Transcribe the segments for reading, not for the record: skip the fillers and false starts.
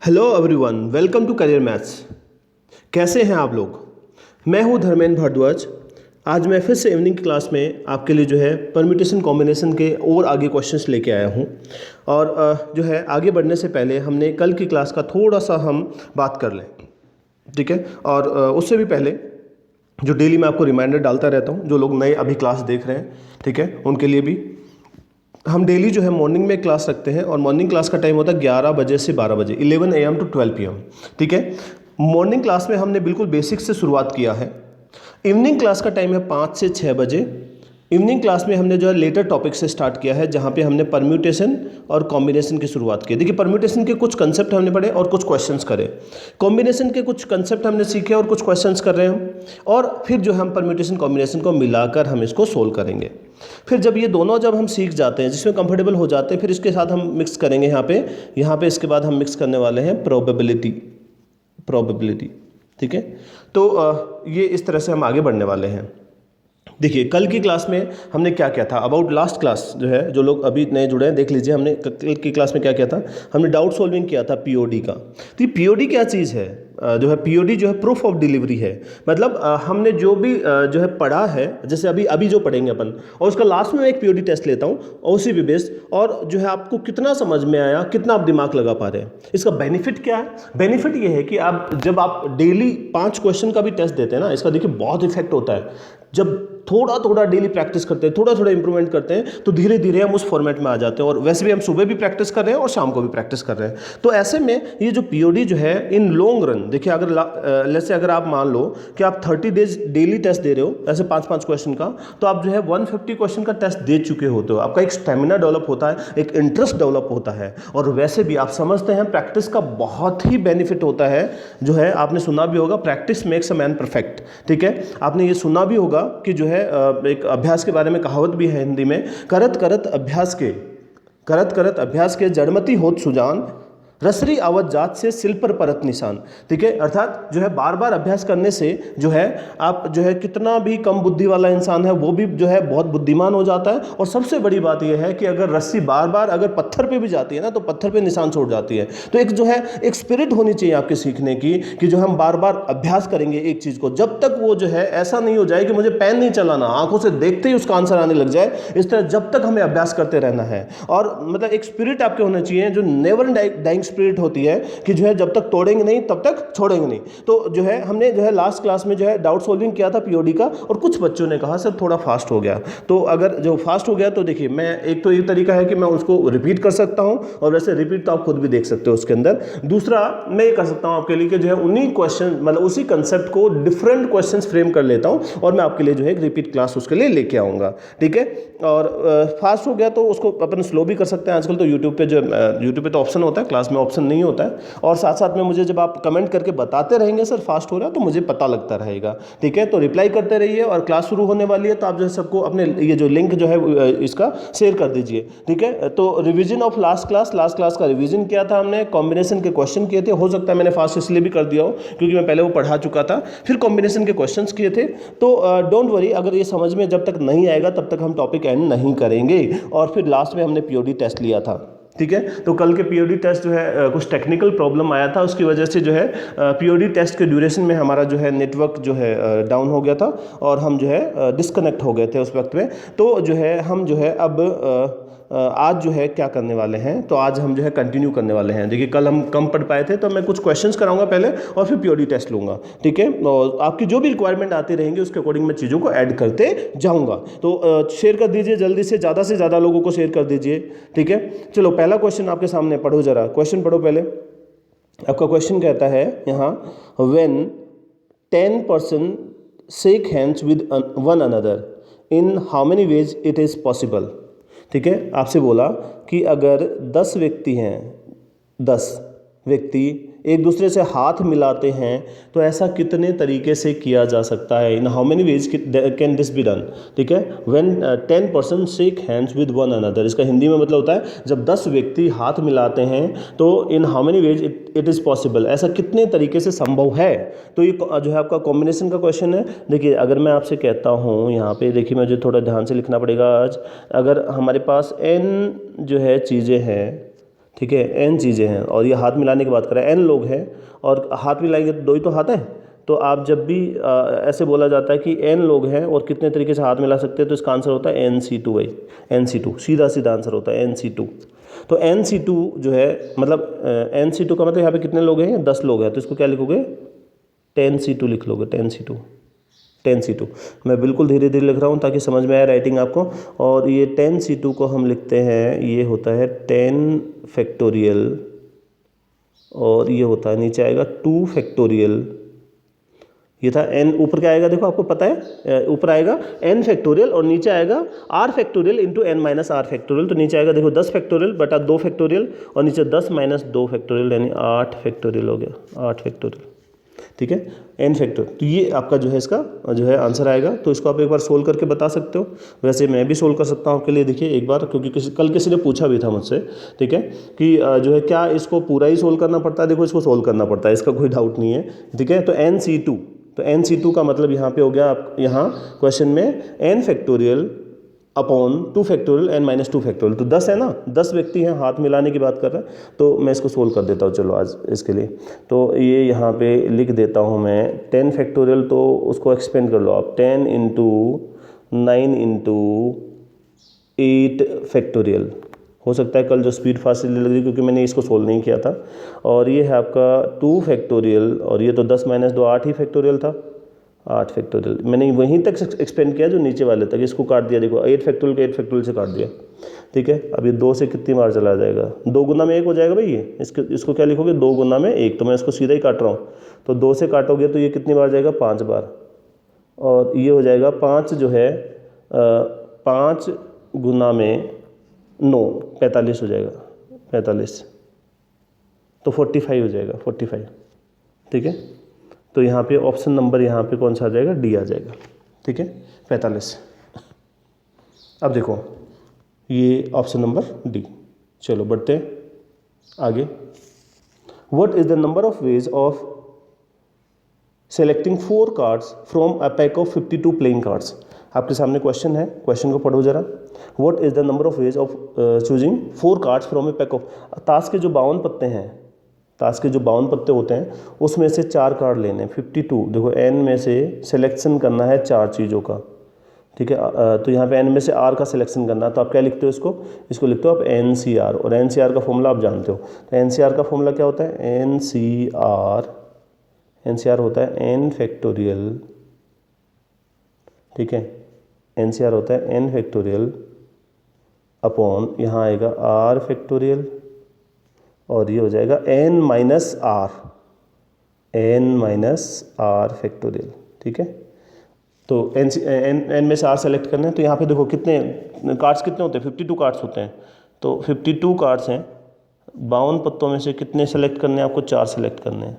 Hello everyone, welcome to Career Maths. कैसे हैं आप लोग? मैं हूं धर्मेंद्र भारद्वाज। आज मैं फिर से इवनिंग क्लास में आपके लिए जो है परम्यूटेशन कॉम्बिनेशन के और आगे क्वेश्चंस लेके आया हूं। और जो है आगे बढ़ने से पहले हमने कल की क्लास का थोड़ा सा हम बात कर लें, ठीक है। और उससे भी पहले जो डेली मैं आपको रिमाइंडर डालता रहता हूं, जो लोग नए अभी क्लास देख रहे हैं, ठीक है, उनके लिए भी हम डेली जो है मॉर्निंग में क्लास रखते हैं। और मॉर्निंग क्लास का टाइम होता है 11 बजे से 12 बजे, 11 AM टू 12 PM, ठीक है। मॉर्निंग क्लास में हमने बिल्कुल बेसिक से शुरुआत किया है। इवनिंग क्लास का टाइम है 5 से 6 बजे। इवनिंग क्लास में हमने जो है लेटर टॉपिक से स्टार्ट किया है, जहाँ पे हमने परम्यूटेशन और कॉम्बिनेशन की शुरुआत की। देखिए, परम्यूटेशन के कुछ कंसेप्ट हमने पढ़े और कुछ क्वेश्चंस करे। कॉम्बिनेशन के कुछ कंसेप्ट हमने सीखे और कुछ क्वेश्चंस कर रहे हैं हम। और फिर जो हम परम्यूटेशन कॉम्बिनेशन को मिलाकर हम इसको सोल्व करेंगे। फिर जब ये दोनों जब हम सीख जाते हैं, जिसमें कंफर्टेबल हो जाते हैं, फिर इसके साथ हम मिक्स करेंगे यहाँ पे इसके बाद हम मिक्स करने वाले हैं प्रोबेबिलिटी, ठीक है। तो ये इस तरह से हम आगे बढ़ने वाले हैं। देखिए, कल की क्लास में हमने क्या किया था, अबाउट लास्ट क्लास जो है, जो लोग अभी नए जुड़े हैं देख लीजिए, हमने कल की क्लास में क्या किया था। हमने डाउट सॉल्विंग किया था पीओडी का। तो ये पीओडी क्या चीज़ है? जो है पीओडी जो है प्रूफ ऑफ डिलीवरी है। मतलब हमने जो भी जो है पढ़ा है, जैसे अभी जो पढ़ेंगे अपन, और उसका लास्ट में मैं एक पीओडी टेस्ट लेता हूँ और उसी भी बेस्ड, और जो है आपको कितना समझ में आया, कितना आप दिमाग लगा पा रहे हैं। इसका बेनिफिट क्या है? बेनिफिट ये है कि आप जब आप डेली 5 क्वेश्चन का भी टेस्ट देते हैं ना, इसका देखिए बहुत इफेक्ट होता है। जब थोड़ा थोड़ा डेली प्रैक्टिस करते हैं, थोड़ा थोड़ा इंप्रूवमेंट करते हैं, तो धीरे धीरे हम उस फॉर्मेट में आ जाते हैं। और वैसे भी हम सुबह भी प्रैक्टिस कर रहे हैं और शाम को भी प्रैक्टिस कर रहे हैं। तो ऐसे में ये जो पीओडी जो है इन लॉन्ग रन, देखिए अगर आप मान लो कि आप 30 डेज डेली टेस्ट दे रहे हो, ऐसे 5-5 क्वेश्चन का, तो आप जो है 150 क्वेश्चन का टेस्ट दे चुके होते हो। आपका एक स्टेमिना डेवलप होता है, एक इंटरेस्ट डेवलप होता है। और वैसे भी आप समझते हैं प्रैक्टिस का बहुत ही बेनिफिट होता है। जो है आपने सुना भी होगा, practice makes a man perfect, ठीक है। आपने ये सुना भी होगा कि जो है एक अभ्यास के बारे में कहावत भी है हिंदी में, करत करत अभ्यास के जड़मति होत सुजान, रसरी आवत जात से सिल पर परत निशान, ठीक है। अर्थात जो है बार बार अभ्यास करने से जो है आप जो है कितना भी कम बुद्धि वाला इंसान है वो भी जो है बहुत बुद्धिमान हो जाता है। और सबसे बड़ी बात यह है कि अगर रस्सी बार बार अगर पत्थर पे भी जाती है ना, तो पत्थर पे निशान छोड़ जाती है। तो एक जो है एक स्पिरिट होनी चाहिए आपके सीखने की, कि जो हम बार बार अभ्यास करेंगे एक चीज़ को, जब तक वो जो है ऐसा नहीं हो जाए कि मुझे पेन नहीं चलाना, आंखों से देखते ही उसका आंसर आने लग जाए। इस तरह जब तक हमें अभ्यास करते रहना है। और मतलब एक स्पिरिट आपके होना चाहिए जो नेवर डाइंग स्पिरिट होती है, कि जो है जब तक तोड़ेंगे नहीं तब तक छोड़ेंगे नहीं। तो जो है हमने जो है लास्ट क्लास में जो है डाउट सॉल्विंग किया था पीओडी का, और कुछ बच्चों ने कहा सर थोड़ा फास्ट हो गया। तो अगर जो फास्ट हो गया, तो देखिए मैं एक तो ये तरीका है कि मैं उसको रिपीट कर सकता हूं, और वैसे रिपीट तो आप खुद भी देख सकते हो उसके अंदर। दूसरा मैं ये कर सकता हूं आपके लिए कि जो है उन्हीं क्वेश्चन, मतलब उसी कंसेप्ट को डिफरेंट क्वेश्चन फ्रेम कर लेता हूं, और मैं आपके लिए जो है एक रिपीट क्लास उसके लिए लेके आऊंगा, ठीक है। और फास्ट हो गया तो उसको अपन स्लो भी कर सकते हैं। आजकल तो यूट्यूब पे तो ऑप्शन होता है, क्लास में ऑप्शन नहीं होता है। और साथ साथ में मुझे जब आप कमेंट करके बताते रहेंगे सर फास्ट हो रहा है, तो मुझे पता लगता रहेगा, ठीक है। तो रिप्लाई करते रहिए, और क्लास शुरू होने वाली है, तो आप जो है सबको अपने ये जो लिंक जो है इसका शेयर कर दीजिए, ठीक है। तो रिवीजन ऑफ लास्ट क्लास का रिवीजन किया था हमने, कॉम्बिनेशन के क्वेश्चन किए थे। हो सकता है मैंने फास्ट इसलिए भी कर दिया हो क्योंकि मैं पहले वो पढ़ा चुका था, फिर कॉम्बिनेशन के क्वेश्चन किए थे। तो डोंट वरी, अगर ये समझ में जब तक नहीं आएगा तब तक हम टॉपिक एंड नहीं करेंगे। और फिर लास्ट में हमने पीओडी टेस्ट लिया था, ठीक है। तो कल के पीओडी टेस्ट जो है कुछ टेक्निकल प्रॉब्लम आया था, उसकी वजह से जो है पीओडी टेस्ट के ड्यूरेशन में हमारा जो है नेटवर्क जो है डाउन हो गया था, और हम जो है डिस्कनेक्ट हो गए थे उस वक्त में। तो जो है हम जो है अब आज जो है क्या करने वाले हैं, तो आज हम जो है कंटिन्यू करने वाले हैं। देखिए, कल हम कम पढ़ पाए थे, तो मैं कुछ क्वेश्चंस कराऊंगा पहले और फिर पीओडी टेस्ट लूंगा, ठीक है। और आपकी जो भी रिक्वायरमेंट आती रहेंगी उसके अकॉर्डिंग मैं चीज़ों को ऐड करते जाऊंगा। तो शेयर कर दीजिए जल्दी से ज़्यादा लोगों को शेयर कर दीजिए, ठीक है। चलो, पहला क्वेश्चन आपके सामने, पढ़ो जरा क्वेश्चन पढ़ो पहले। आपका क्वेश्चन कहता है यहाँ, when 10 person shake hands with one another, in how many ways it is possible, ठीक है। आपसे बोला कि अगर 10 व्यक्ति हैं, 10 व्यक्ति एक दूसरे से हाथ मिलाते हैं, तो ऐसा कितने तरीके से किया जा सकता है, इन how many veg can this be done, ठीक है। When 10 person shake hands with one another, इसका हिंदी में मतलब होता है जब 10 व्यक्ति हाथ मिलाते हैं, तो इन how many ways it is possible, ऐसा कितने तरीके से संभव है। तो ये जो है आपका कॉम्बिनेशन का क्वेश्चन है। देखिए, अगर मैं आपसे कहता हूँ यहाँ पे, देखिए मुझे थोड़ा ध्यान से लिखना पड़ेगा आज। अगर हमारे पास n जो है चीज़ें हैं, ठीक है, n चीज़ें हैं और ये हाथ मिलाने की बात कर रहा है, n लोग हैं और हाथ मिलाएंगे तो 2 ही तो हाथ हैं। तो आप जब भी ऐसे बोला जाता है कि n लोग हैं और कितने तरीके से हाथ मिला सकते हैं, तो इसका आंसर होता है NC2 भाई, NC2 सीधा सीधा आंसर होता है NC2। तो NC2 जो है मतलब NC2 का मतलब यहाँ पे कितने लोग हैं, 10 लोग हैं, तो इसको क्या लिखोगे 10C2 लिख लोगे, 10C2 10C2। मैं बिल्कुल धीरे धीरे लिख रहा हूँ ताकि समझ में आए राइटिंग आपको। और ये 10C2 को हम लिखते हैं, ये होता है 10 फैक्टोरियल और ये होता है नीचे आएगा 2 फैक्टोरियल। ये था n, ऊपर क्या आएगा देखो आपको पता है, ऊपर आएगा n फैक्टोरियल और नीचे आएगा r factorial into n minus r factorial. तो नीचे आएगा देखो 10 फैक्टोरियल बटा 2 फैक्टोरियल और नीचे 10 माइनस 2 फैक्टोरियल यानी 8 फैक्टोरियल हो गया, 8 फैक्टोरियल। ठीक है, n फैक्टोरियल। तो ये आपका जो है इसका जो है आंसर आएगा। तो इसको आप एक बार सोल्व करके बता सकते हो, वैसे मैं भी सोल्व कर सकता हूँ आपके लिए। देखिए एक बार, क्योंकि कल किसी ने पूछा भी था मुझसे, ठीक है, कि जो है क्या इसको पूरा ही सोल्व करना पड़ता है। देखो इसको सोल्व करना पड़ता है, इसका कोई डाउट नहीं है। ठीक है, तो NC2, तो NC2 का मतलब यहाँ पे हो गया, आप यहाँ क्वेश्चन में n factorial upon 2 factorial n minus 2 factorial. तो 10 है ना, 10 व्यक्ति हैं, हाथ मिलाने की बात कर रहे हैं। तो मैं इसको सोल्व कर देता हूँ चलो आज इसके लिए। तो ये यहाँ पे लिख देता हूँ मैं 10 फैक्टोरियल, तो उसको एक्सपेंड कर लो आप, 10 इंटू 9 इंटू 8 फैक्टोरियल। हो सकता है कल जो स्पीड फास्ट लग रही क्योंकि मैंने इसको सोल्व नहीं किया था। और ये है आपका 2 फैक्टोरियल और ये तो 10 माइनस 2 8 ही फैक्टोरियल था, 8 फैक्टोरियल। मैंने वहीं तक एक्सपेंड किया जो नीचे वाले तक, इसको काट दिया देखो, 8 फैक्टोरियल के 8 फैक्टोरियल से काट दिया। ठीक है, अब ये 2 से कितनी बार चला जाएगा, 2 गुना में 1 हो जाएगा भाई। ये इसको क्या लिखोगे, 2 गुना में 1। तो मैं इसको सीधा ही काट रहा हूँ, तो 2 से काटोगे तो ये कितनी बार जाएगा, 5 बार। और ये हो जाएगा 5 जो है 5 गुना में 9, 45 हो जाएगा, 45। तो 45 हो जाएगा, 45। ठीक है, तो यहाँ पे ऑप्शन नंबर यहाँ पे कौन सा आ जाएगा, डी आ जाएगा। ठीक है, 45। अब देखो ये ऑप्शन नंबर डी। चलो बढ़ते हैं आगे। What is the number of ways of selecting 4 cards from a pack of 52 playing cards. आपके सामने क्वेश्चन है, क्वेश्चन को पढ़ो जरा। What is the number of ways of choosing 4 cards from a pack of. ताश के जो 52 पत्ते हैं, ताश के जो 52 पत्ते होते हैं उसमें से 4 कार्ड लेने, 52। देखो n में से सिलेक्शन करना है 4 चीज़ों का। ठीक है, तो यहाँ पे n में से r का सिलेक्शन करना है। तो आप क्या लिखते हो, इसको लिखते हो आप NCR। और NCR का फॉर्मूला आप जानते हो। तो NCR का फॉर्मूला क्या होता है, NCR होता है n फैक्टोरियल। ठीक है, NCR होता है n फैक्टोरियल अपॉन यहाँ आएगा r फैक्टोरियल और ये हो जाएगा n माइनस r फैक्टोरियल। ठीक है, तो n में से r सेलेक्ट करना है। तो यहाँ पे देखो कितने कार्ड्स कितने होते हैं, 52 कार्ड्स होते हैं। तो 52 कार्ड्स हैं, 52 पत्तों में से कितने सेलेक्ट करने हैं आपको, 4 सेलेक्ट करने हैं।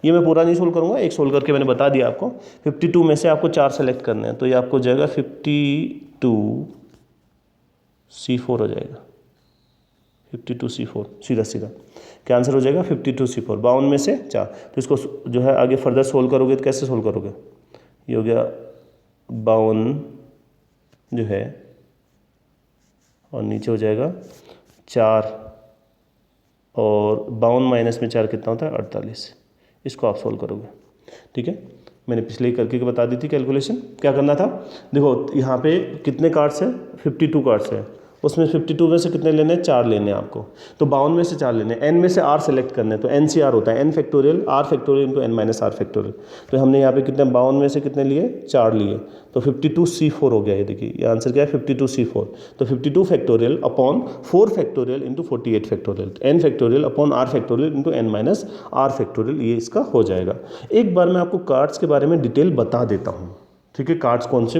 ये मैं पूरा नहीं सोल्व करूँगा, एक सोल्व करके मैंने बता दिया आपको। 52 में से आपको 4 सेलेक्ट करने हैं, तो ये आपको हो जाएगा 52C4 हो जाएगा, 52C4 सीधा सीधा क्या आंसर हो जाएगा, 52C4। 52 में से 4। तो इसको जो है आगे फर्दर सोल्व करोगे तो कैसे सोल्व करोगे, ये हो गया 52 जो है और नीचे हो जाएगा 4 और 52 माइनस में 4 कितना होता है, 48। इसको आप सोल्व करोगे। ठीक है, मैंने पिछले ही करके बता दी थी कैलकुलेशन। क्या करना था, देखो यहाँ पे कितने कार्ड्स हैं, 52 कार्ड्स हैं। उसमें 52 में से कितने लेने हैं, 4 लेने हैं आपको। तो 52 में से 4 लेने हैं। n में से r सेलेक्ट करने हैं, तो NCR होता है n factorial r factorial into n minus r factorial. तो हमने यहाँ पे कितने 52 में से कितने लिए, 4 लिए। तो 52C4 हो गया। ये देखिए ये आंसर क्या है, 52C4। तो 52 factorial upon 4 factorial into 48 factorial, n factorial upon r factorial into n minus r factorial, ये इसका हो जाएगा। एक बार मैं आपको कार्ड्स के बारे में डिटेल बता देता हूँ। ठीक है, कार्ड्स कौन से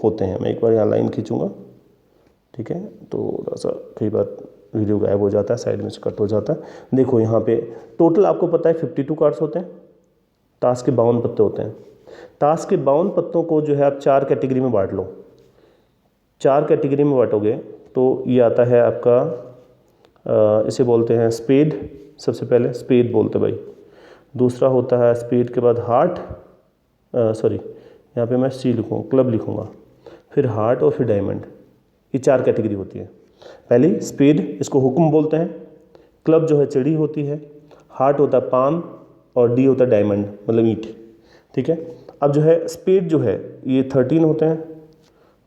होते हैं। मैं एक बार यहाँ लाइन खींचूँगा। ठीक है, थोड़ा सा कई बार वीडियो गायब हो जाता है, साइड में से कट हो जाता है। देखो यहाँ पे टोटल आपको पता है 52 कार्ड्स होते हैं। ताश के 52 पत्ते होते हैं। ताश के 52 पत्तों को जो है आप 4 कैटेगरी में बांट लो। 4 कैटेगरी में बांटोगे तो ये आता है आपका इसे बोलते हैं स्पेड। सबसे पहले स्पेड बोलते हैं भाई। दूसरा होता है स्पेड के बाद हार्ट, सॉरी यहाँ पे मैं सी लिखूँगा, क्लब लिखूँगा, फिर हार्ट और फिर डायमंड। ये 4 कैटेगरी होती है। पहली स्पेड, इसको हुक्म बोलते हैं। क्लब जो है चिड़ी होती है, हार्ट होता है पान, और डी होता है डायमंड मतलब ईंट, ठीक है। अब जो है स्पेड जो है ये 13 होते हैं,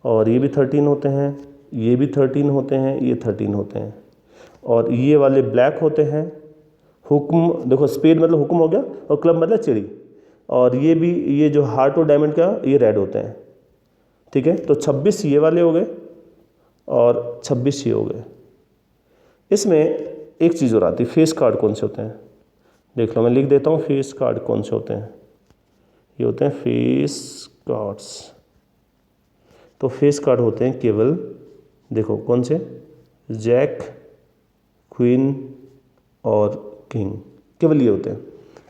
और ये भी 13 होते हैं, ये भी 13 होते हैं, ये 13 होते हैं, और ये वाले ब्लैक होते हैं। हुक्म देखो, स्पेड मतलब हुक्म हो गया, और क्लब मतलब चिड़ी, और ये भी, ये जो हार्ट और डायमंड का ये रेड होते हैं, ठीक है। तो 26 ये वाले हो गए और 26 ये हो गए। इसमें एक चीज़ और आती है, फेस कार्ड कौन से होते हैं, देख लो मैं लिख देता हूँ फेस कार्ड कौन से होते हैं। ये होते हैं फेस कार्ड्स। तो फेस कार्ड होते हैं केवल, देखो कौन से, जैक, क्वीन और किंग, केवल ये होते हैं,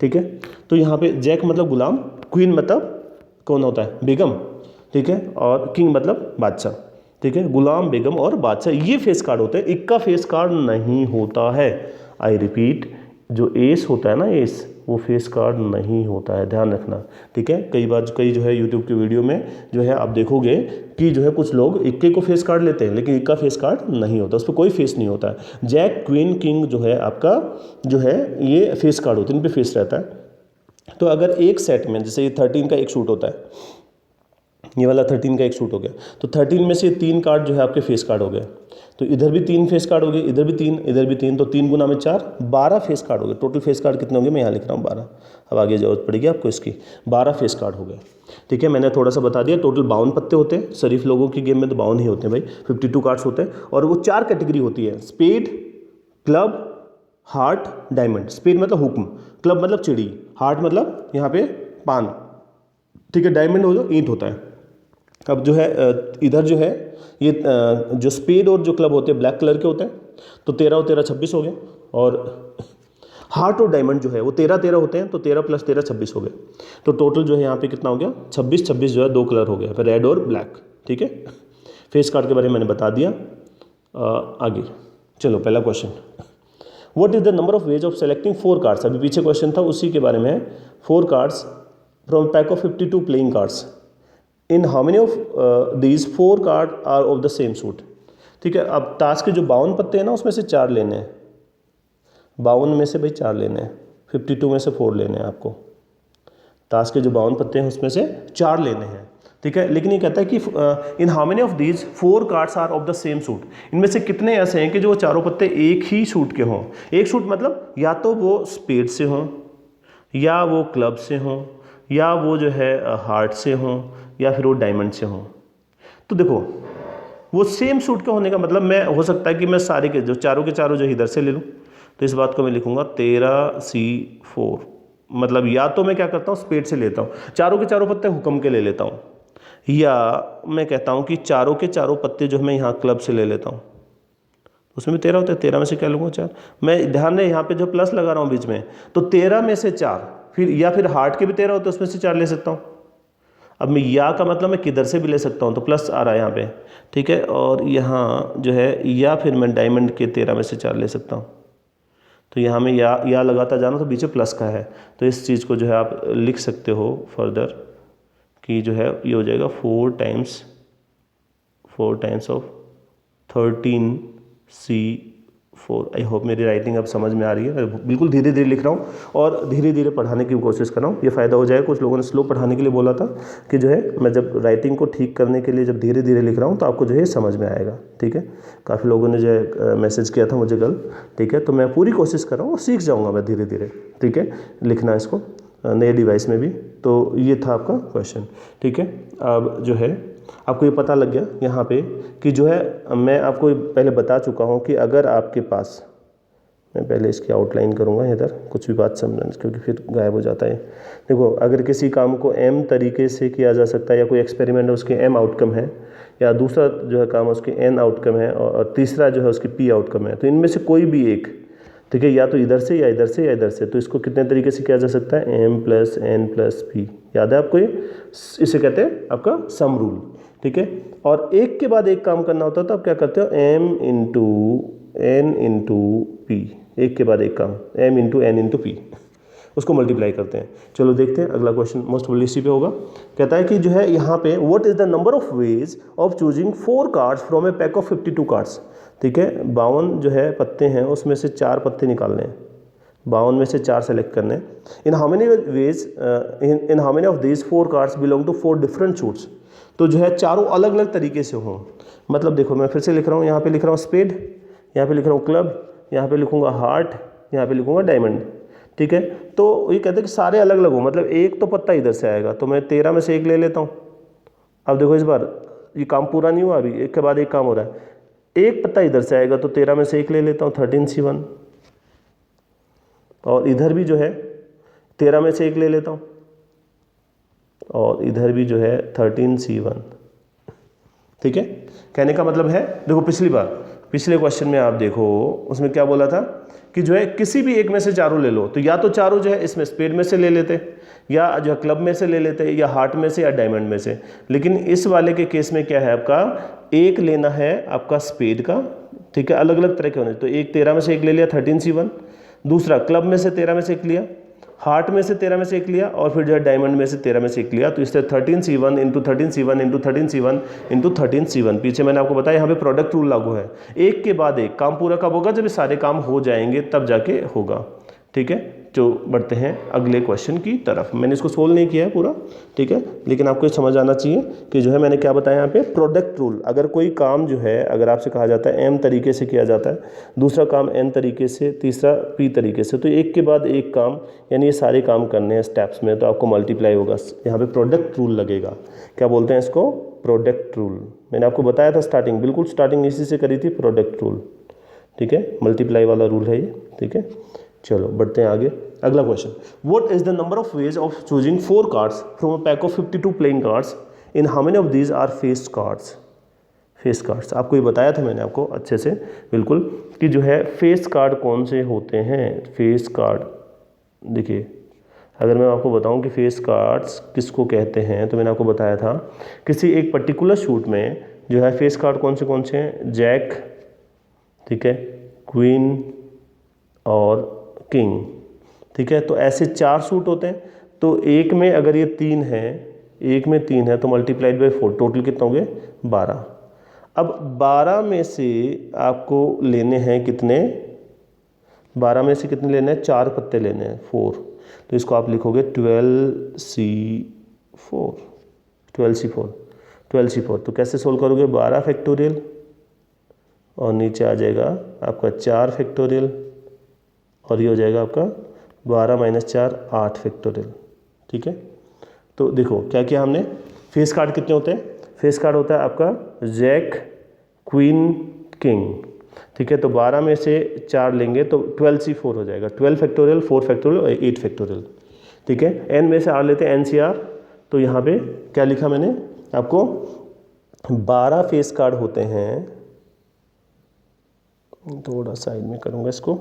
ठीक है। तो यहाँ पे जैक मतलब गुलाम, क्वीन मतलब कौन होता है, बेगम, ठीक है, और किंग मतलब बादशाह, ठीक है। गुलाम, बेगम और बादशाह ये फेस कार्ड होते हैं, इक्का फेस कार्ड नहीं होता है। आई रिपीट, जो एस होता है ना, एस, वो फेस कार्ड नहीं होता है, ध्यान रखना, ठीक है। कई बार कई जो है यूट्यूब की वीडियो में जो है आप देखोगे कि जो है कुछ लोग इक्के को फेस कार्ड लेते हैं, लेकिन इक्का फेस कार्ड नहीं होता, उस पर कोई फेस नहीं होता है। जैक, क्वीन, किंग जो है आपका जो है ये फेस कार्ड होते हैं, इन पर फेस रहता है। तो अगर एक सेट में, जैसे ये 13 का एक सूट होता है, ये वाला 13 का एक सूट हो गया, तो 13 में से 3 कार्ड जो है आपके फेस कार्ड हो गए, तो इधर भी 3 फेस कार्ड हो गए, इधर भी 3, इधर भी 3, तो 3 गुना में 4, 12 फेस कार्ड हो गए। टोटल फेस कार्ड कितने होंगे, मैं यहाँ लिख रहा हूँ 12, अब आगे जरूरत पड़ेगी आपको इसकी। 12 फेस कार्ड हो गए, ठीक है। मैंने थोड़ा सा बता दिया, टोटल 52 पत्ते होते हैं। शरीफ लोगों की गेम में तो 52 ही होते हैं भाई, 52 कार्ड्स होते हैं, और वो 4 कैटेगरी होती है, spade, club, heart, diamond. Spade मतलब हुक्म, क्लब मतलब चिड़ी, हार्ट मतलब यहाँ पे पान, ठीक है, डायमंड हो जो ईंट होता है। अब जो है इधर जो है ये जो स्पेड और जो क्लब होते हैं ब्लैक कलर के होते हैं, तो 13 और 13 26 हो गए, और हार्ट और डायमंड जो है वो 13 13 होते हैं, तो 13 + 13 26 हो गए। तो टोटल जो है यहाँ पे कितना हो गया, 26 26 जो है 2 कलर हो गया, फिर रेड और ब्लैक, ठीक है। फेस कार्ड के बारे में मैंने बता दिया। आगे चलो, पहला question, what is the number of ways of selecting 4 cards. अभी पीछे क्वेश्चन था उसी के बारे में। 4 cards from pack of 52 playing cards, in how many of these 4 card are of the same suit, ठीक है। अब ताश के जो 52 पत्ते हैं ना, उसमें से 4 लेने हैं, 52 में से भाई 4 लेने हैं, 52 में से 4 लेने हैं आपको। ताश के जो 52 पत्ते हैं उसमें से 4 लेने हैं, ठीक है। लेकिन ये कहता है कि in how many of these 4 cards are of the same suit, इनमें से कितने ऐसे हैं कि जो चारों पत्ते एक ही सूट के हों। एक सूट मतलब या तो वो स्पेड से हों, या वो क्लब से हों, या वो जो है हार्ट से हों, या फिर वो डायमंड से हों। तो देखो, वो सेम सूट का होने का मतलब, मैं हो सकता है कि मैं सारे के चारों जो इधर से ले लूँ, तो इस बात को मैं लिखूंगा 13C4, मतलब या तो मैं क्या करता हूँ स्पेड से लेता हूँ, चारों के चारों पत्ते हुक्म के ले लेता हूँ, या मैं कहता हूँ कि चारों के चारों पत्ते जो है मैं यहाँ क्लब से ले लेता हूँ, उसमें भी 13 होते हैं, 13 में से क्या लूँगा 4। मैं ध्यान दें यहाँ पे जो प्लस लगा रहा हूँ बीच में, तो 13 में से 4, फिर या फिर हार्ट के भी 13 होते हैं, उसमें से 4 ले सकता हूँ। अब मैं या का मतलब मैं किधर से भी ले सकता हूँ, तो प्लस आ रहा है यहाँ पे, ठीक है। और यहाँ जो है, या फिर मैं डायमंड के 13 में से 4 ले सकता हूँ, तो यहाँ में या लगाता जाना, तो बीच में प्लस का है, तो इस चीज़ को जो है आप लिख सकते हो फर्दर कि जो है ये हो जाएगा 4 times of 13C4। I hope मेरी राइटिंग अब समझ में आ रही है। मैं बिल्कुल धीरे धीरे लिख रहा हूँ और धीरे धीरे पढ़ाने की कोशिश कर रहा हूँ, ये फ़ायदा हो जाएगा। कुछ लोगों ने स्लो पढ़ाने के लिए बोला था कि जो है मैं जब राइटिंग को ठीक करने के लिए जब धीरे धीरे लिख रहा हूँ तो आपको जो है समझ में आएगा, ठीक है। काफ़ी लोगों ने जो है मैसेज किया था मुझे कल, ठीक है। तो मैं पूरी कोशिश कर रहा हूँ और सीख जाऊँगा मैं धीरे धीरे, ठीक है, लिखना इसको नए डिवाइस में भी। तो ये था आपका क्वेश्चन, ठीक है। अब जो है आपको ये पता लग गया यहाँ पे कि जो है मैं आपको पहले बता चुका हूँ कि अगर आपके पास, मैं पहले इसकी आउटलाइन करूँगा इधर, कुछ भी बात समझना क्योंकि फिर गायब हो जाता है। देखो, अगर किसी काम को m तरीके से किया जा सकता है, या कोई एक्सपेरिमेंट है उसके m आउटकम है, या दूसरा जो है काम है उसके n आउटकम है, और तीसरा जो है उसकी p आउटकम है, तो इनमें से कोई भी एक, ठीक है, या तो इधर से या इधर से या इधर से, तो इसको कितने तरीके से किया जा सकता है, m + n + p। याद है आपको ये, इसे कहते हैं आपका सम रूल, ठीक है। और एक के बाद एक काम करना होता है तो आप क्या करते हो, m × n × p, एक के बाद एक काम, m × n × p, उसको मल्टीप्लाई करते हैं। चलो देखते हैं अगला क्वेश्चन, मोस्ट प्रोबेबली इसी पे होगा। कहता है कि जो है यहाँ पे what is the number of ways of choosing 4 cards from a pack of 52 cards. ठीक है, 52 जो है पत्ते हैं उसमें से 4 पत्ते निकालने हैं, 52 में से 4 सेलेक्ट करने हैं। In how many ways in how many of these 4 cards belong to 4 different suits. तो जो है चारों अलग अलग तरीके से हों। मतलब देखो मैं फिर से लिख रहा हूँ, यहाँ पे लिख रहा हूँ स्पेड, यहाँ पे लिख रहा हूँ क्लब, यहाँ पे लिखूँगा हार्ट, यहाँ पे लिखूँगा डायमंड। ठीक है, तो ये कहते हैं कि सारे अलग अलग हो, मतलब एक तो पत्ता इधर से आएगा, तो मैं 13 में से एक ले लेता हूँ। अब देखो इस बार ये काम पूरा नहीं हुआ, अभी एक के बाद एक काम हो रहा है। एक पत्ता इधर से आएगा तो 13 में से एक ले लेता हूँ, 13C1। और इधर भी जो है 13 में से एक ले लेता हूँ, और इधर भी जो है 13C1। ठीक है, कहने का मतलब है देखो पिछले क्वेश्चन में आप देखो उसमें क्या बोला था कि जो है किसी भी एक में से चारों ले लो, तो या तो चारों जो है इसमें स्पेड में से ले लेते, या जो है क्लब में से ले लेते, या हार्ट में से, या डायमंड में से। लेकिन इस वाले के केस में क्या है, आपका एक लेना है आपका स्पेड का। ठीक है, अलग अलग तरह के होने, तो एक 13 में से एक ले लिया 13C1, दूसरा क्लब में से 13 में से एक लिया, हार्ट में से 13 में से एक लिया, और फिर जो है डायमंड में से 13 में से एक लिया। तो इससे 13C1 into 13C1 into 13C1 into 13C1। पीछे मैंने आपको बताया यहाँ पे प्रोडक्ट रूल लागू है, एक के बाद एक। काम पूरा कब होगा, जब ये सारे काम हो जाएंगे तब जाके होगा। ठीक है, जो बढ़ते हैं अगले क्वेश्चन की तरफ। मैंने इसको सोल्व नहीं किया है पूरा, ठीक है, लेकिन आपको समझ आना चाहिए कि जो है मैंने क्या बताया यहाँ पे, प्रोडक्ट रूल। अगर कोई काम जो है, अगर आपसे कहा जाता है M तरीके से किया जाता है, दूसरा काम N तरीके से, तीसरा P तरीके से, तो एक के बाद एक काम, यानी ये सारे काम करने हैं स्टेप्स में, तो आपको मल्टीप्लाई होगा, यहाँ पे प्रोडक्ट रूल लगेगा। क्या बोलते हैं इसको, प्रोडक्ट रूल। मैंने आपको बताया था स्टार्टिंग, बिल्कुल स्टार्टिंग इसी से करी थी, प्रोडक्ट रूल। ठीक है, मल्टीप्लाई वाला रूल है ये। ठीक है, चलो बढ़ते हैं आगे। अगला question, what is the number of ways of choosing 4 cards from a pack of 52 playing cards, in how many of these are face cards. Face cards आपको ये बताया था मैंने आपको अच्छे से बिल्कुल कि जो है फेस कार्ड कौन से होते हैं। फेस कार्ड देखिए, अगर मैं आपको बताऊं कि फेस कार्ड्स किसको कहते हैं, तो मैंने आपको बताया था किसी एक पर्टिकुलर शूट में जो है फेस कार्ड कौन से हैं, जैक, ठीक है, क्वीन और किंग। ठीक है, तो ऐसे 4 सूट होते हैं, तो एक में अगर ये 3 है, एक में 3 है, तो मल्टीप्लाइड बाई 4, टोटल कितना हो गए 12। अब 12 में से आपको लेने हैं कितने, 12 में से कितने लेने हैं, 4 पत्ते लेने हैं, 4। तो इसको आप लिखोगे 12C4, 12C4, 12C4। तो कैसे सोल्व करोगे, 12 फैक्टोरियल और नीचे आ जाएगा आपका 4 फैक्टोरियल, और ये हो जाएगा आपका 12 - 4 8 फैक्टोरियल। ठीक है, तो देखो क्या किया हमने, फेस कार्ड कितने होते हैं, फेस कार्ड होता है आपका जैक, क्वीन, किंग। ठीक है, तो 12 में से 4 लेंगे तो 12C4 हो जाएगा, 12 फैक्टोरियल, 4 फैक्टोरियल और 8 फैक्टोरियल। ठीक है, एन में से आर लेते हैं, NCR। तो यहाँ पे क्या लिखा मैंने आपको, 12 फेस कार्ड होते हैं, थोड़ा साइड में करूँगा इसको,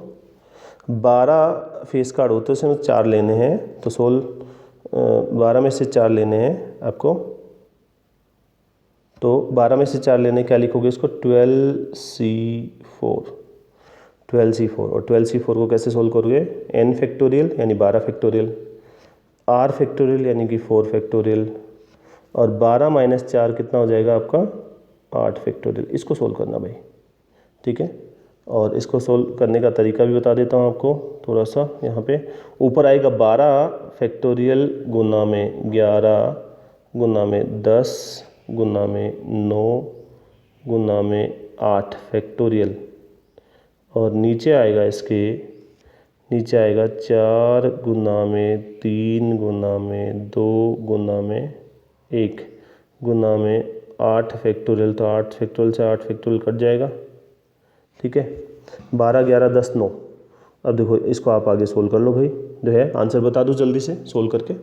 12 फेस कार्ड होते हैं, उसमें 4 लेने हैं, तो 12 में से 4 लेने हैं आपको, तो 12 में से 4 लेने, क्या लिखोगे इसको, 12C4, 12C4। और 12C4 को कैसे सोल्व करोगे, n फैक्टोरियल यानी 12 फैक्टोरियल, r फैक्टोरियल यानी कि 4 फैक्टोरियल, और 12 - 4 कितना हो जाएगा आपका 8 फैक्टोरियल। इसको सोल्व करना भाई। ठीक है, और इसको सोल्व करने का तरीका भी बता देता हूँ आपको थोड़ा सा। यहाँ पे ऊपर आएगा 12 फैक्टोरियल गुना में 11 गुना में 10 गुना में 9 गुना में 8 फैक्टोरियल, और नीचे आएगा इसके, नीचे आएगा 4 गुना में 3 गुना में 2 गुना में 1 गुना में 8 फैक्टोरियल। तो 8 फैक्टोरियल से 8 फैक्टोरियल कट जाएगा। ठीक है, 12 11 10 9। अब देखो इसको आप आगे सोल्व कर लो भाई, जो है आंसर बता दो जल्दी से सोल्व करके।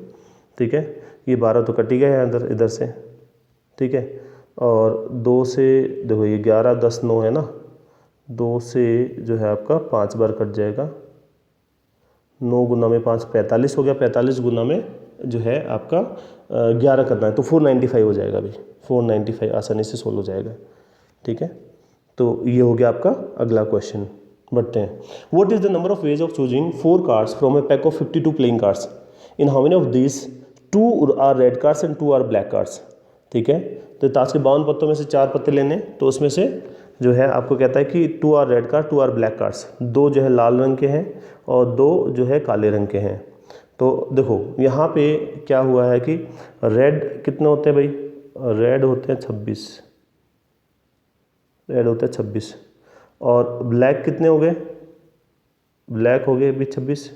ठीक है, ये 12 तो कट ही गया है इधर से। ठीक है, और 2 से देखो ये 11 10 9 है ना, 2 से जो है आपका 5 बार कट जाएगा, 9 गुना में 5 45 हो गया, 45 गुना में जो है आपका 11 करना है, तो 495 हो जाएगा भाई, 495 आसानी से सोल्व हो जाएगा। ठीक है, तो ये हो गया आपका अगला क्वेश्चन। बढ़ते हैं, what is the number of ways of choosing 4 cards from a pack of 52 playing cards, in how many of this 2 are red cards and 2 are black cards. ठीक है, तो ताश के 52 पत्तों में से 4 पत्ते लेने, तो उसमें से जो है आपको कहता है कि 2 are red card 2 are black cards, 2 जो है लाल रंग के हैं और 2 जो है काले रंग के हैं। तो देखो यहाँ पे क्या हुआ है कि रेड कितने होते हैं भाई, रेड होते हैं 26, रेड होते हैं 26 और ब्लैक कितने हो गए, ब्लैक हो गए भी 26।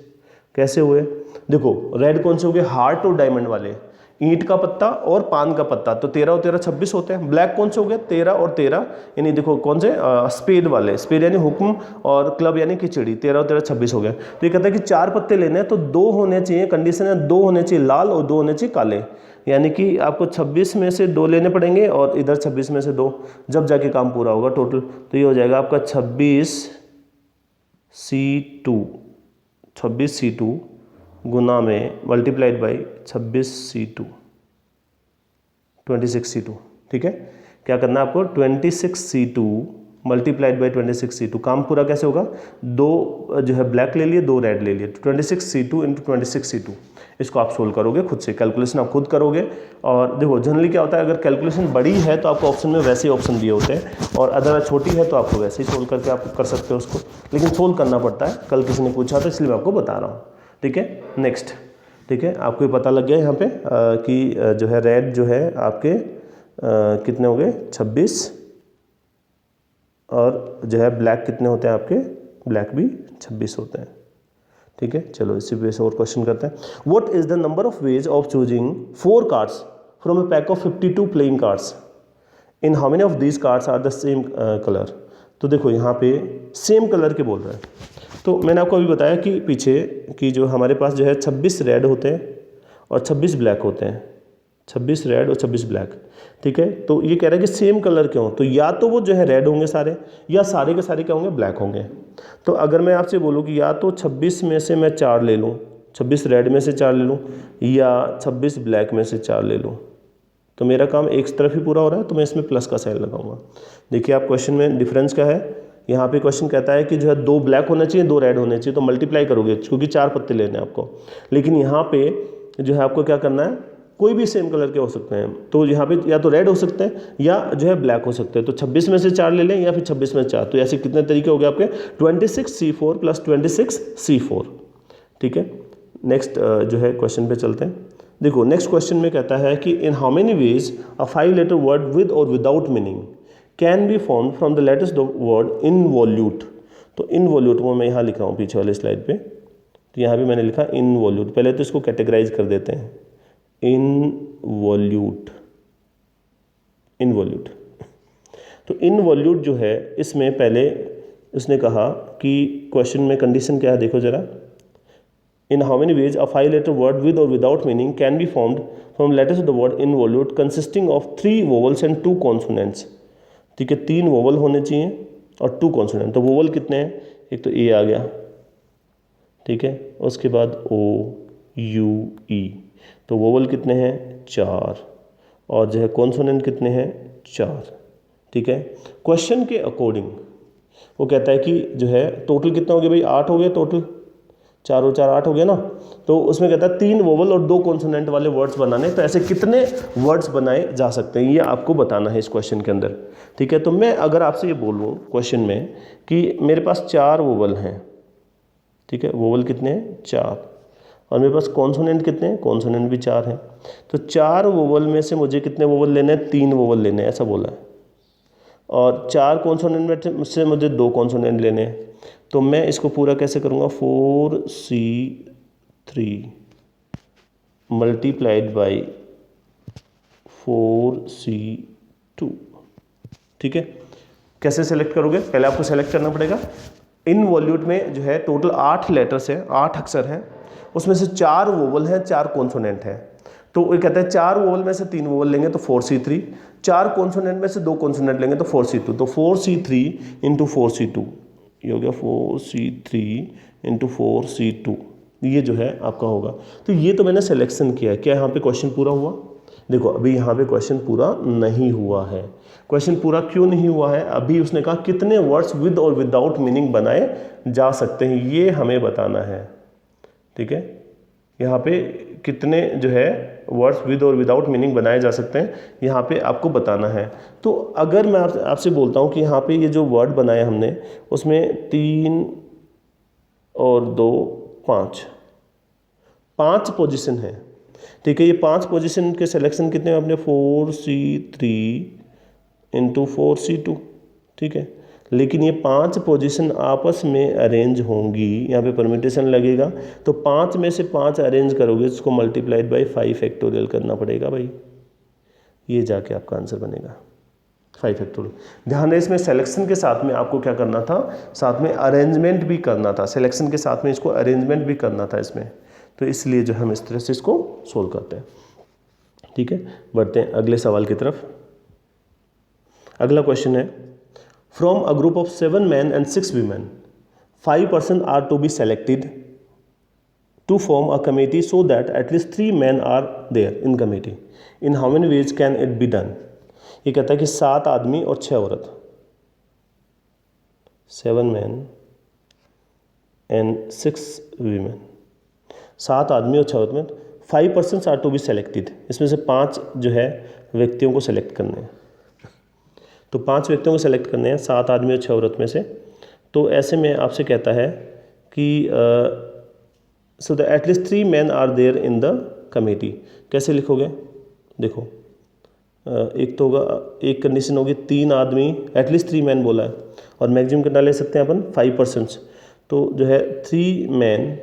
कैसे हुए, देखो रेड कौन से हो गए, हार्ट और डायमंड वाले, ईंट का पत्ता और पान का पत्ता, तो 13 और 13 26 होते हैं। ब्लैक कौन से हो गए, 13 और 13 यानी देखो कौन से, स्पेड वाले, स्पेड यानी हुक्म और क्लब यानी खिचड़ी, 13 और 13 26 हो गए। तो ये कहता है कि 4 पत्ते लेने हैं तो 2 होने चाहिए, कंडीशन है 2 होने चाहिए लाल और 2 होने चाहिए काले, यानी कि आपको 26 में से 2 लेने पड़ेंगे और इधर 26 में से 2, जब जाके काम पूरा होगा टोटल। तो ये हो जाएगा आपका 26C2, 26C2 गुना में मल्टीप्लाइड बाई 26C2, 26C2, ठीक है। क्या करना है आपको, 26C2 मल्टीप्लाइड बाई 26C2। काम पूरा कैसे होगा, 2 जो है ब्लैक ले लिए 2 रेड ले लिए, 26C2 इंटू 26C2। इसको आप सोल्व करोगे खुद से, कैलकुलेशन आप खुद करोगे। और देखो जनरली क्या होता है, अगर कैलकुलेशन बड़ी है तो आपको ऑप्शन में वैसे ही ऑप्शन दिए होते हैं, और अगर छोटी है तो आपको वैसे ही सोल्व करके आप कर सकते हो उसको, लेकिन सोल्व करना पड़ता है। कल किसी ने पूछा तो इसलिए मैं आपको बता रहा हूँ, ठीक है। नेक्स्ट, ठीक है, आपको ये पता लग गया यहाँ पे कि जो है रेड जो है आपके कितने हो गए 26, और जो है ब्लैक कितने होते हैं आपके, ब्लैक भी 26 होते हैं, ठीक है। चलो इसी पे और क्वेश्चन करते हैं। What is the number of ways of choosing 4 cards from a pack of 52 playing cards, in how many of these cards are the same colour. तो देखो यहाँ पे सेम कलर के बोल रहे हैं, तो मैंने आपको अभी बताया कि पीछे कि जो हमारे पास जो है 26 रेड होते हैं और 26 ब्लैक होते हैं, 26 रेड और 26 ब्लैक, ठीक है। तो ये कह रहा है कि सेम कलर क्यों, तो या तो वो जो है रेड होंगे सारे, या सारे के सारे क्या होंगे, ब्लैक होंगे। तो अगर मैं आपसे बोलूँ कि या तो 26 में से मैं 4 ले लूँ, 26 रेड में से 4 ले लूँ, या 26 ब्लैक में से 4 ले लूँ, तो मेरा काम एक तरफ ही पूरा हो रहा है, तो मैं इसमें प्लस का साइन लगाऊंगा। देखिए आप क्वेश्चन में डिफरेंस क्या है, यहाँ पे क्वेश्चन कहता है कि जो है 2 ब्लैक होने चाहिए 2 रेड होने चाहिए, तो मल्टीप्लाई करोगे क्योंकि 4 पत्ते लेने हैं आपको। लेकिन यहाँ पे जो है आपको क्या करना है, कोई भी सेम कलर के हो सकते हैं, तो यहाँ पे या तो रेड हो सकते हैं या जो है ब्लैक हो सकते हैं। तो 26 में से 4 ले लें या फिर 26 में 4, तो ऐसे कितने तरीके हो गए आपके, 26C4 प्लस 26C4, ठीक है। नेक्स्ट जो है क्वेश्चन पे चलते हैं। देखो नेक्स्ट क्वेश्चन में कहता है कि in how many ways a 5 letter word with or without meaning can be form from the latest word involute. तो इनवॉल्यूट वो मैं यहाँ लिख रहा हूँ पीछे वाले स्लाइड पे, तो यहाँ भी मैंने लिखा इनवॉल्यूट। पहले तो इसको कैटेगराइज कर देते हैं, इनवॉल्यूट, इनवॉल्यूट। तो इनवॉल्यूट जो है इसमें पहले उसने कहा कि क्वेश्चन में कंडीशन क्या है, देखो जरा, in how many ways a 5 letter word with or without meaning can be formed from letters of the word involute consisting of 3 vowels and 2 consonants, ठीक है। 3 वोवल होने चाहिए और 2 कॉन्सोनेंट। तो वोवल कितने हैं, एक तो ए आ गया, ठीक है, उसके बाद ओ यू ई, तो वोवल कितने हैं 4, और जो है कॉन्सोनेंट कितने हैं 4, ठीक है। क्वेश्चन के अकॉर्डिंग वो कहता है कि जो है टोटल कितना हो गया भाई, 8 हो गए टोटल, 4 और 4 8 हो गया ना। तो उसमें कहता है 3 वोवल और 2 कॉन्सोनेंट वाले वर्ड्स बनाने, तो ऐसे कितने वर्ड्स बनाए जा सकते हैं ये आपको बताना है इस क्वेश्चन के अंदर, ठीक है। तो मैं अगर आपसे ये बोलूँ क्वेश्चन में कि मेरे पास 4 वोवल हैं, ठीक है, वोवल कितने हैं 4, और मेरे पास कॉन्सोनेंट कितने हैं, कॉन्सोनेंट भी 4 हैं। तो 4 वोवल में से मुझे कितने वोवल लेने हैं, 3 वोवल लेने हैं, ऐसा बोला है। और 4 कॉन्सोनेंट में से मुझे 2 कॉन्सोनेंट लेने हैं। तो मैं इसको पूरा कैसे करूँगा, 4C3 मल्टीप्लाइड बाई 4C2, ठीक है। कैसे सेलेक्ट करोगे, पहले आपको सेलेक्ट करना पड़ेगा। इनवॉल्यूट में जो है टोटल 8 लेटर्स हैं, 8 अक्षर हैं, उसमें से 4 वोवल हैं 4 कॉन्सोनेंट हैं। तो ये कहता है 4 वोवल में से 3 वोवल लेंगे तो 4C3, 4 कॉन्सोनेंट में से 2 कॉन्सोनेंट लेंगे तो 4C2, तो 4C3 इंटू 4C2, ये हो गया 4C3 इंटू 4C2, ये जो है आपका होगा। तो ये तो मैंने सिलेक्शन किया है। क्या यहाँ पे क्वेश्चन पूरा हुआ, देखो अभी यहाँ पे क्वेश्चन पूरा नहीं हुआ है। क्वेश्चन पूरा क्यों नहीं हुआ है, अभी उसने कहा कितने words with or without meaning बनाए जा सकते हैं, ये हमें बताना है, ठीक है। यहाँ पे कितने जो है words with or without meaning बनाए जा सकते हैं, यहाँ पे आपको बताना है। तो अगर मैं आपसे बोलता हूँ कि यहाँ पे ये जो वर्ड बनाए हमने उसमें 3 और 2 5 पोजीशन है, ठीक है। ये 5 पोजीशन के सिलेक्शन कितने हैं अपने 4C3 इंटू 4C2, ठीक है। लेकिन ये 5 पोजीशन आपस में अरेंज होंगी, यहाँ पे परम्यूटेशन लगेगा, तो 5 में से 5 अरेंज करोगे इसको मल्टीप्लाइड बाई 5 फैक्टोरियल करना पड़ेगा भाई, ये जाके आपका आंसर बनेगा 5 फैक्टोरियल। ध्यान रहे इसमें सिलेक्शन के साथ में आपको क्या करना था, साथ में अरेंजमेंट भी करना था, सिलेक्शन के साथ में इसको अरेंजमेंट भी करना था इसमें, तो इसलिए जो हम इस तरह से इसको सोल्व करते हैं, ठीक है। बढ़ते हैं अगले सवाल की तरफ। अगला क्वेश्चन है, from a group of 7 men and 6 women 5 persons are to be selected to form a committee so that at least 3 men are there in committee. In how many ways can it be done? ये कहता है कि 7 आदमी और 6 औरत, 7 men and 6 women, 7 आदमी और 6 औरत में 5 persons are to be selected, इसमें से 5 जो है व्यक्तियों को सेलेक्ट करने हैं, तो 5 व्यक्तियों को सेलेक्ट करने हैं 7 आदमी और 6 औरत में से। तो ऐसे में आपसे कहता है कि so the at least 3 men are there in the committee. कैसे लिखोगे, देखो एक तो होगा, एक कंडीशन होगी 3 आदमी, एटलीस्ट 3 men बोला है, और मैक्सिमम कितना ले सकते हैं अपन 5 persons, तो जो है 3 men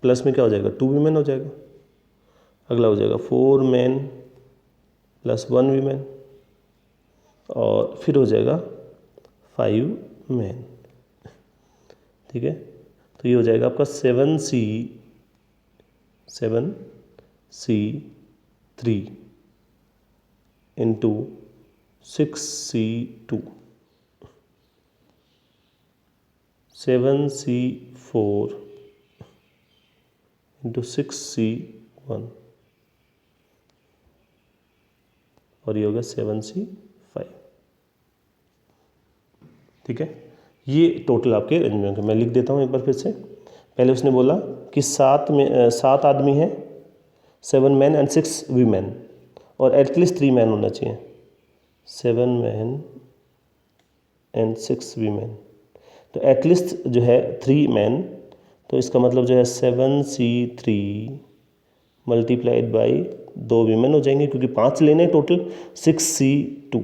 प्लस में क्या हो जाएगा 2 women हो जाएगा। अगला हो जाएगा 4 men प्लस 1 women, और फिर हो जाएगा 5 men, ठीक है। तो ये हो जाएगा आपका 7C3 into 6C2, 7C4 into 6C1, और ये होगा 7C5, ठीक है। ये टोटल आपके अरेंजमेंट है। मैं लिख देता हूँ एक बार फिर से। पहले उसने बोला कि 7 आदमी हैं, 7 men and 6 women, और एटलीस्ट 3 men होना चाहिए, 7 men and 6 women, तो एटलीस्ट जो है 3 men, तो इसका मतलब जो है 7C3 मल्टीप्लाइड बाई 2 women हो जाएंगे, क्योंकि 5 लेने total, 6C2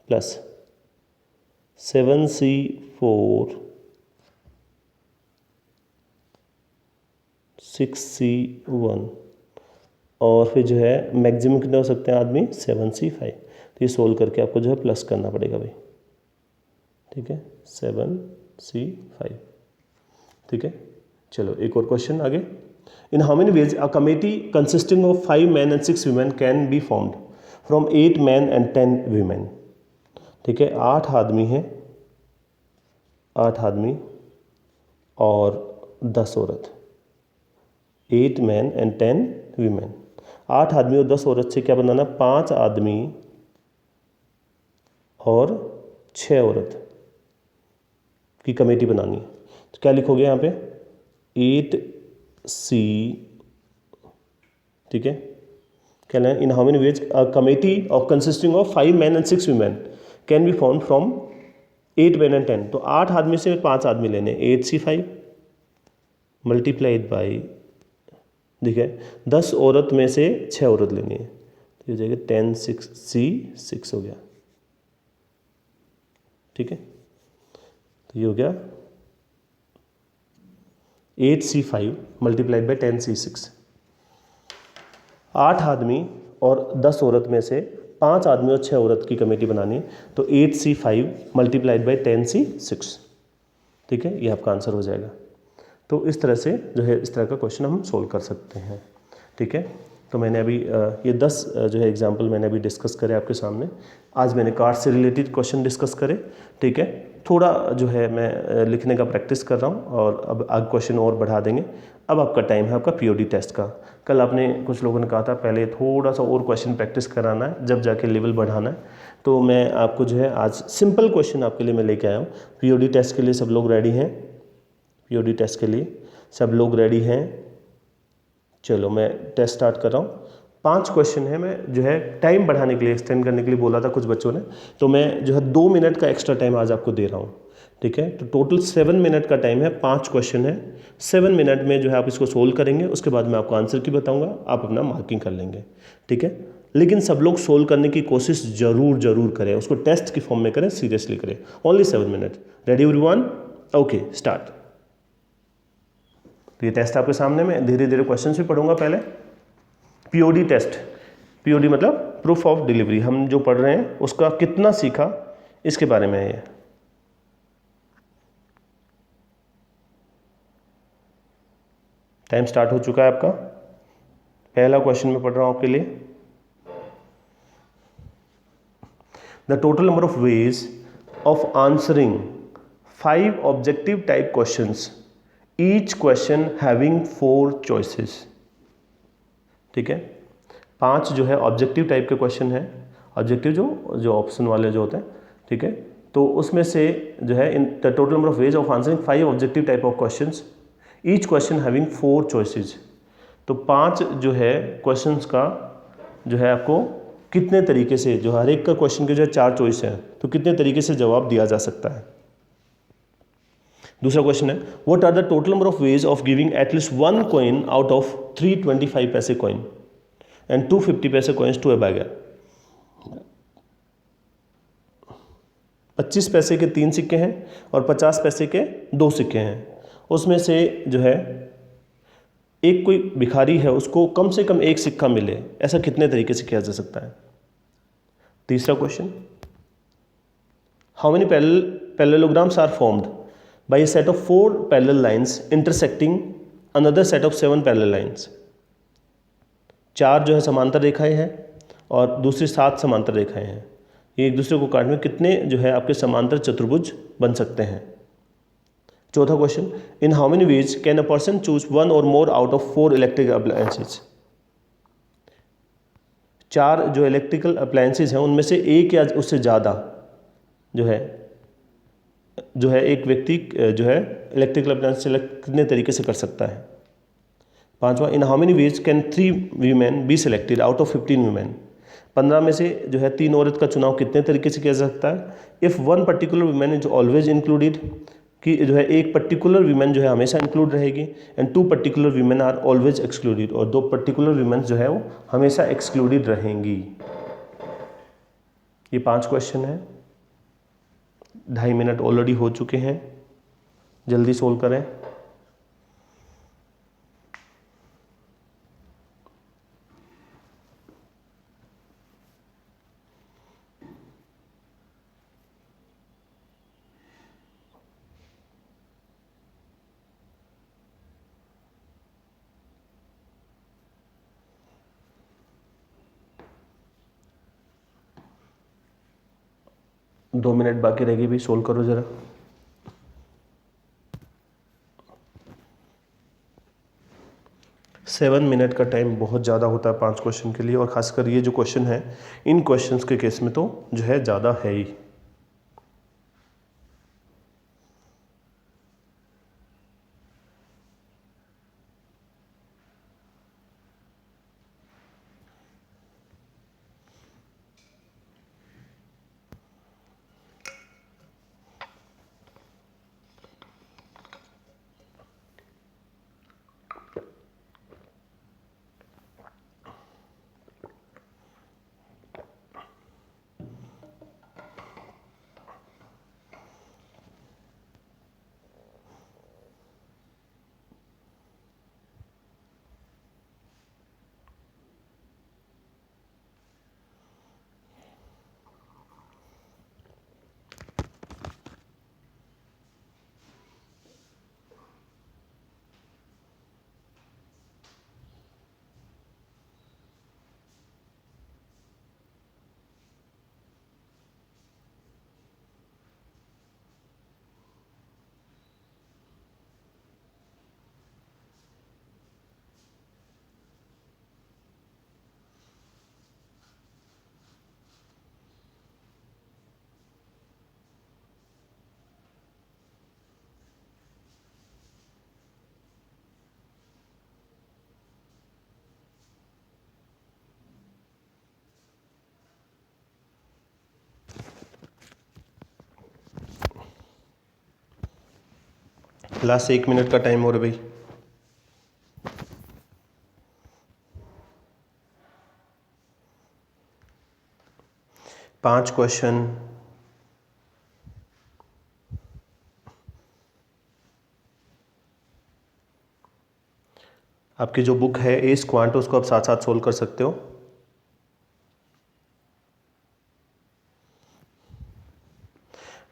plus 7C4 6C1, और फिर जो है मैक्सिमम कितने हो सकते हैं आदमी 7C5। तो ये सोल्व करके आपको जो है प्लस करना पड़ेगा भाई, ठीक है, 7C5, ठीक है। चलो एक और क्वेश्चन आगे। इन how many ways a committee consisting of 5 men and 6 women can be formed from 8 men and 10 women, ठीक है। 8 आदमी हैं, 8 आदमी और 10 औरत, 8 men and 10 women। 8 आदमी और 10 औरत से क्या बनाना, 5 आदमी और 6 औरत की कमेटी बनानी है। तो क्या लिखोगे यहाँ पे 8C, ठीक है। क्या लेना, इन how many ways a committee of consisting of 5 men and 6 women can be form from 8 men and 10, तो 8 आदमी से 5 आदमी लेने, 8C5 मल्टीप्लाइड बाई, देखिए 10 औरत में से 6 औरत लेनी है, तो ये हो जाएगा 10C6 हो गया, ठीक है। तो ये हो गया 8C5 मल्टीप्लाइड बाई 10C6। 8 आदमी और 10 औरत में से 5 आदमी और 6 औरत की कमेटी बनानी है, तो 8C5 मल्टीप्लाइड बाई 10C6, ठीक है। ये आपका आंसर हो जाएगा। तो इस तरह से जो है इस तरह का क्वेश्चन हम सोल्व कर सकते हैं, ठीक है। तो मैंने अभी ये 10 जो है एग्जाम्पल मैंने अभी डिस्कस करे आपके सामने। आज मैंने कार्ड से रिलेटेड क्वेश्चन डिस्कस करे, ठीक है। थोड़ा जो है मैं लिखने का प्रैक्टिस कर रहा हूँ, और अब आगे क्वेश्चन और बढ़ा देंगे। अब आपका टाइम है आपका पीओडी टेस्ट का। कल आपने कुछ लोगों ने कहा था पहले थोड़ा सा और क्वेश्चन प्रैक्टिस कराना है, जब जाके लेवल बढ़ाना है। तो मैं आपको जो है आज सिंपल क्वेश्चन आपके लिए मैं लेके आया हूँ। पीओडी टेस्ट के लिए सब लोग रेडी हैं? पीओडी टेस्ट के लिए सब लोग रेडी हैं? चलो मैं टेस्ट स्टार्ट कर रहा हूँ। 5 क्वेश्चन है, मैं जो है टाइम बढ़ाने के लिए, एक्सटेंड करने के लिए बोला था कुछ बच्चों ने, तो मैं जो है 2 मिनट का एक्स्ट्रा टाइम आज आपको दे रहा हूँ। ठीक है, तो टोटल 7 मिनट का टाइम है, 5 क्वेश्चन है। 7 मिनट में जो है आप इसको सोल्व करेंगे, उसके बाद मैं आपको आंसर की बताऊँगा, आप अपना मार्किंग कर लेंगे। ठीक है, लेकिन सब लोग सोल्व करने की कोशिश जरूर जरूर करें, उसको टेस्ट की फॉर्म में करें, सीरियसली करें। Only 7 minute. Ready everyone? Okay, start. तो ये टेस्ट आपके सामने, में धीरे धीरे क्वेश्चन भी पढ़ूंगा। पहले पीओडी टेस्ट। पीओडी मतलब प्रूफ ऑफ डिलीवरी। हम जो पढ़ रहे हैं उसका कितना सीखा, इसके बारे में है ये। टाइम स्टार्ट हो चुका है आपका। पहला क्वेश्चन मैं पढ़ रहा हूं आपके लिए। The total number of ways of answering 5 objective type questions, each question having 4 choices. ठीक है, 5 जो है ऑब्जेक्टिव टाइप के क्वेश्चन है। ऑब्जेक्टिव जो ऑप्शन वाले जो होते हैं। ठीक है, तो उसमें से जो है in the total number of ways of answering 5 objective type of questions, each question having 4 choices. तो 5 जो है क्वेश्चंस का जो है आपको कितने तरीके से, जो हर एक का क्वेश्चन के जो है 4 चॉइस है, तो कितने तरीके से जवाब दिया जा सकता है। दूसरा क्वेश्चन है, what are the total number of ways of giving at least 1 coin out of 3 25 पैसे कॉइन एंड 2 50 पैसे कॉइन्स टू ए बैगर। 25 पैसे के 3 सिक्के हैं और 50 पैसे के 2 सिक्के हैं। उसमें से जो है एक कोई भिखारी है, उसको कम से कम एक सिक्का मिले, ऐसा कितने तरीके से किया जा सकता है। तीसरा question, how many parallelograms are formed by a set of 4 parallel lines intersecting another set of 7 parallel lines. 4 जो है समांतर रेखाएं हैं और दूसरी 7 समांतर रेखाएं हैं। ये एक दूसरे को काटने में कितने जो है आपके समांतर चतुर्भुज बन सकते हैं। चौथा question, in how many veg can a person choose 1 और more out of 4 electric appliances. 4 जो इलेक्ट्रिकल अप्लायंसेज हैं उनमें से एक या उससे ज़्यादा जो है एक व्यक्ति जो है इलेक्ट्रिकल अप्लायंस सेलेक्ट कितने तरीके से कर सकता है। पांचवा, इन how many veg can 3 women be selected out of 15 women. 15 में से जो है 3 औरत का चुनाव कितने तरीके से किया जा सकता है। If 1 particular women is always included, कि जो है एक पर्टिकुलर वीमेन जो है हमेशा इंक्लूड रहेगी, and 2 particular women are always excluded, और 2 पर्टिकुलर वीमेन जो है वो हमेशा एक्सक्लूडेड रहेंगी। ये 5 क्वेश्चन है। 2.5 मिनट ऑलरेडी हो चुके हैं, जल्दी सोल्व करें। दो मिनट बाकी रहेगी भी, सोल्व करो जरा। सेवन मिनट का टाइम बहुत ज़्यादा होता है 5 क्वेश्चन के लिए, और खासकर ये जो क्वेश्चन है इन क्वेश्चंस के केस में तो जो है ज़्यादा है ही। लास्ट 1 मिनट का टाइम हो रहा भाई। पांच क्वेश्चन। आपकी जो बुक है एस क्वांट, उसको आप साथ साथ सोल्व कर सकते हो।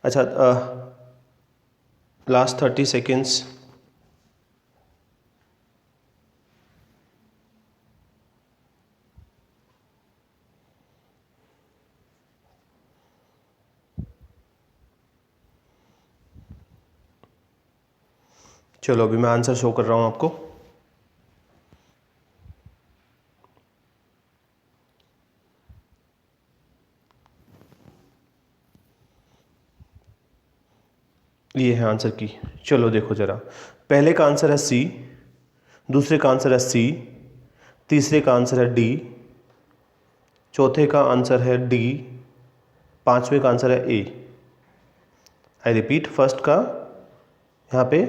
अच्छा, लास्ट 30 सेकेंड्स। चलो अभी मैं आंसर शो कर रहा हूं आपको। ये है आंसर की। चलो देखो ज़रा, पहले का आंसर है सी, दूसरे का आंसर है सी, तीसरे का आंसर है डी, चौथे का आंसर है डी, पांचवें का आंसर है ए। आई रिपीट, फर्स्ट का यहाँ पे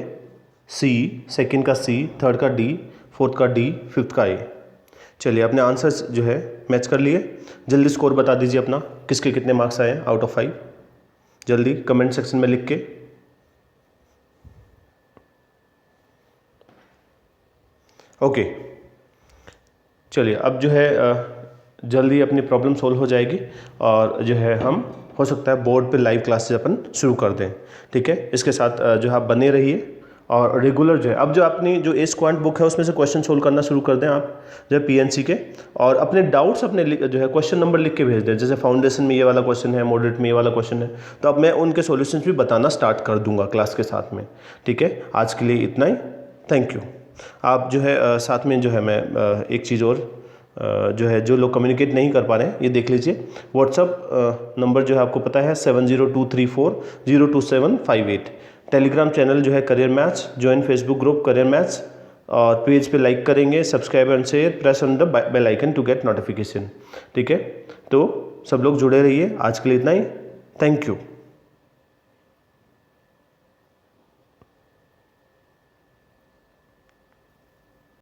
सी, सेकंड का सी, थर्ड का डी, फोर्थ का डी, फिफ्थ का ए। चलिए अपने आंसर्स जो है मैच कर लिए। जल्दी स्कोर बता दीजिए अपना, किसके कितने मार्क्स आए आउट ऑफ 5, जल्दी कमेंट सेक्शन में लिख के। ओके, चलिए अब जो है जल्दी अपनी प्रॉब्लम सोल्व हो जाएगी और जो है हम हो सकता है बोर्ड पे लाइव क्लासेस अपन शुरू कर दें। ठीक है, इसके साथ जो है आप बने रहिए और रेगुलर जो है, अब जो अपनी जो एस क्वांट बुक है उसमें से क्वेश्चन सोल्व करना शुरू कर दें आप जो है पीएनसी के, और अपने डाउट्स अपने जो है क्वेश्चन नंबर लिख के भेज दें। जैसे फाउंडेशन में ये वाला क्वेश्चन है, मॉडरेट में ये वाला क्वेश्चन है, तो अब मैं उनके सॉल्यूशंस भी बताना स्टार्ट कर दूंगा क्लास के साथ में। ठीक है, आज के लिए इतना ही, थैंक यू। आप जो है साथ में जो है मैं एक चीज़ और जो है, जो लोग कम्युनिकेट नहीं कर पा रहे हैं ये देख लीजिए, व्हाट्सअप नंबर जो है आपको पता है 7023402758। टेलीग्राम चैनल जो है Career Maths, join Facebook group Career Maths, और पेज पे लाइक करेंगे, subscribe and share, press on the bell icon to get notification. ठीक है, तो सब लोग जुड़े रहिए। आज के लिए इतना ही, थैंक यू।